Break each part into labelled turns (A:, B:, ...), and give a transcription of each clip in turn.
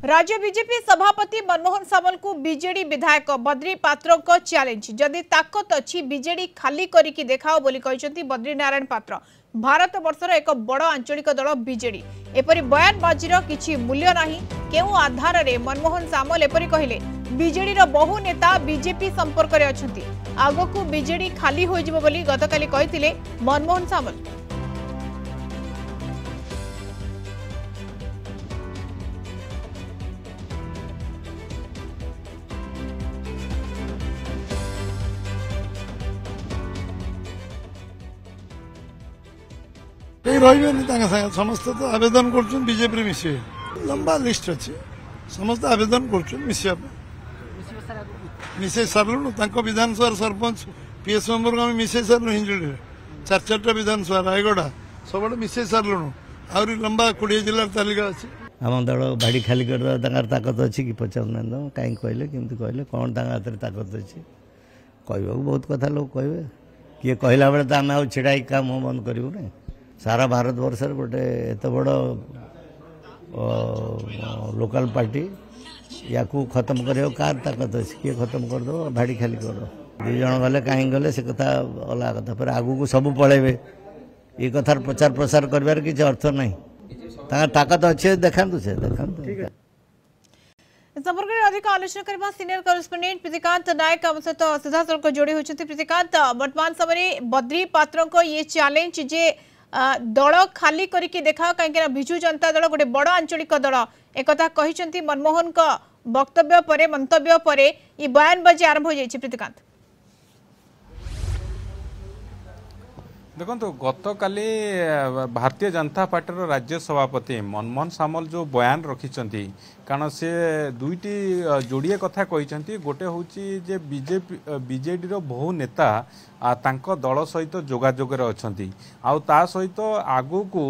A: राज्य बीजेपी सभापति मनमोहन सामल को बीजेडी विधायक बद्री पात्र को चैलेंज जदि ताकत अच्छी बीजेडी खाली करिकी देखाओ बोली कहते बद्री नारायण पात्र। भारत वर्षर एक बड़ आंचलिक दल बीजेडी एपरी बयानबाजी किछि मूल्य नाही केउ आधार रे मनमोहन सामल एपरी कहिले। बीजेडी रो बहु नेता बीजेपी संपर्क रे अछंती आगो को बीजेडी खाली होई जिवो बोली गतकाली कहिथिले मनमोहन सामल।
B: रही समस्त तो आवेदन कर बीजेपी मिसे लंबा लिस्ट अच्छे समस्त आवेदन कर मिसे सारूँ विधानसभा सरपंच पीएस मेम्बर को मिसे सारूँ हिंजड़ी चार चार्टा विधानसभा रायगढ़ सब मिसे सारूँ आहरी लंबा 20 जिलार तालिका अच्छी
C: आम दल बाड़ी खाली कर ताकत अच्छी कि पचार कहीं कहले केमती कहले कौन हाथ में ताकत अच्छी कहवा बहुत कथा लोग कहे किए कहला बेले तो आम आ छिड़ा काम बंद करूँ ना सारा भारत वर्ष गोटे एत बड़ लोकल पार्टी या खत्म कर कार ताकत अच्छी किए खत्म करदे भाड़ी खाली कर दुई जन गले कहीं गले से कथा अलग कथा पर आगू को सब पलैबे ये कथार प्रचार प्रसार कर किसी अर्थ नहीं ताकत अच्छे देखा से देखा
A: संपर्क में अधिक आलोचना करबा सीनियर करेस्पोंडेंट प्रीतिकांत नायक हम सहित सीधा सड़क जोड़ी होती। प्रीतिकांत वर्तमान समय बद्री पात्र को ये चैलेंज जे दल खाली करके देखा कहीं विजु जनता दल गोटे बड़ आंचलिक दल एक कहते मनमोहन का वक्तव्य परे मंतव्य परे ये बयानबाजी आरंभ हो जाए। प्रीतिकांत
D: देखो गत काली भारतीय जनता पार्टी राज्य सभापति मनमोहन सामल जो बयान रखिंट कारण से दुईटी जोड़िए कथा कहते गोटे हूँ जे बीजेडी बहु नेता तांको दल सहित जोगाजोग अच्छी आ सहित आगू को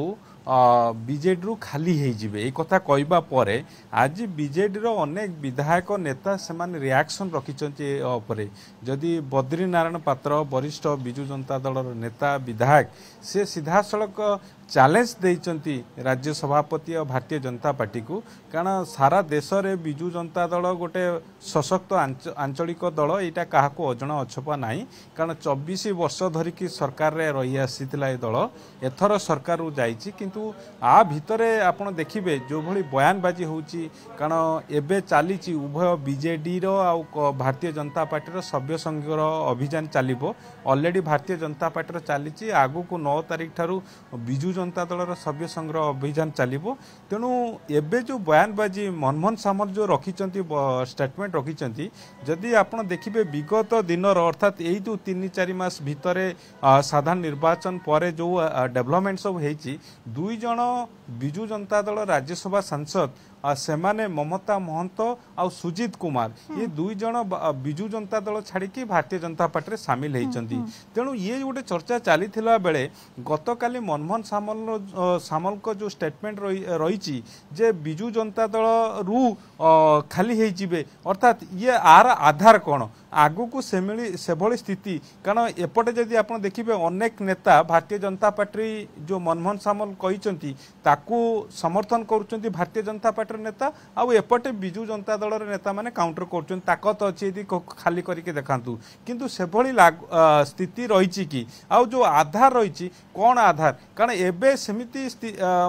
D: बीजेडी खाली होइजिबे ए कथा कहबा परे आज बीजेडी रो अनेक विधायक नेता सेमाने रिएक्शन रखिचंती उपरे जदि बद्री नारायण पात्र वरिष्ठ बिजु जनता दल नेता विधायक से सीधा सड़क चैलेंज देइचंती राज्य सभापति और भारतीय जनता पार्टी को कारण सारा देश में बिजु जनता दल गोटे सशक्त आंचलिक दल यहाँ क्या अजण अछपा ना कारण 24 वर्ष धरिकी सरकार रे रही आसीथिला ए दल एथर सरकार जाइछि किंतु आ भितरे आपण देखिबे जो भली बयानबाजी होउछि कारण एबे चलीछि उभय बीजेडी रो आ भारतीय जनता पार्टी रो सभ्य संघ रो अभियान चलिबो ऑलरेडी भारतीय जनता पार्टी रो चलीछि आगु को 9 तारिख ठारू बिजु जनता दल सभ्य संघ अभियान चलिबो तेणु एबे जो बयानबाजी मनमोहन सामल जो रखिचंती स्टेटमेंट रखिचंती जदि आपण देखिबे विगत दिन अर्थात यही 3-4 मास भितरे साधारण निर्वाचन पर जो डेवलपमेंट सब हेची दुई जन बिजु जनता दल राज्यसभा सांसद सेमाने ममता महंत आ सुजीत कुमार ये दुई जन बिजु जनता दल छाड़ी भारतीय जनता पार्टी रे सामिल होती तेणु ये गोटे चर्चा चली बेले गत काली मनमोहन सामल को जो स्टेटमेंट रही जे बिजु जनता दल रु खाली होइजिबे अर्थात ये आर आधार कौन आगु को से स्थिति कारण एपटे जदि आप देखिए अनेक नेता भारतीय जनता पार्टी जो मनमोहन सामल कहते ताकू समर्थन करुँच भारतीय जनता पार्टी नेता आउ एपटे बिजु जनता दल नेता माने काउंटर कर ताकत अच्छी यदि खाली करके देखातु किंतु से स्थिति रही कि आउ जो आधार रही कौन आधार कारण एबे सेमिति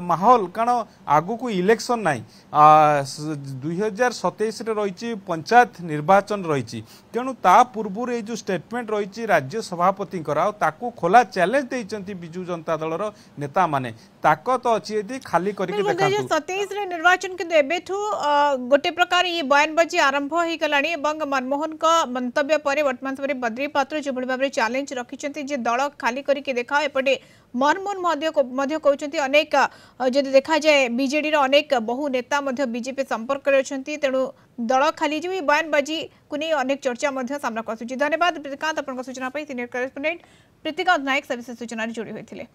D: माहौल कारण आगु को इलेक्शन नाई 2027 रही पंचायत निर्वाचन रही तेणु ता पूर्व ये जो स्टेटमेंट रही राज्य सभापति ताकू खोला चैलेंज देइचंती बिजु जनता दल नेता माने ताकत अच्छी यदि खाली करके देखातु
A: 2027 रे निर्वाचन के एबेठू गोटे प्रकार ये बयानबाजी आरंभ हो गलानी मनमोहन का मंतव्य पर वर्तमान समय बद्री पात्र जो भाव में चैलेंज रखिंट जे दल खाली करके देखा एपटे मनमोहन कहते अनेक जदि देखा जाए बीजेडी अनेक बहु नेता बीजेपी संपर्क में अच्छा तेणु दल खाली जो बयानबाजी को नहीं अनेक चर्चा सामना आसूँ। धन्यवाद प्रीतिकांत आपन सूचना सीनियर करेस्पोंडेंट प्रीतिकांत नायक सविशेष सूचना जोड़ी होते।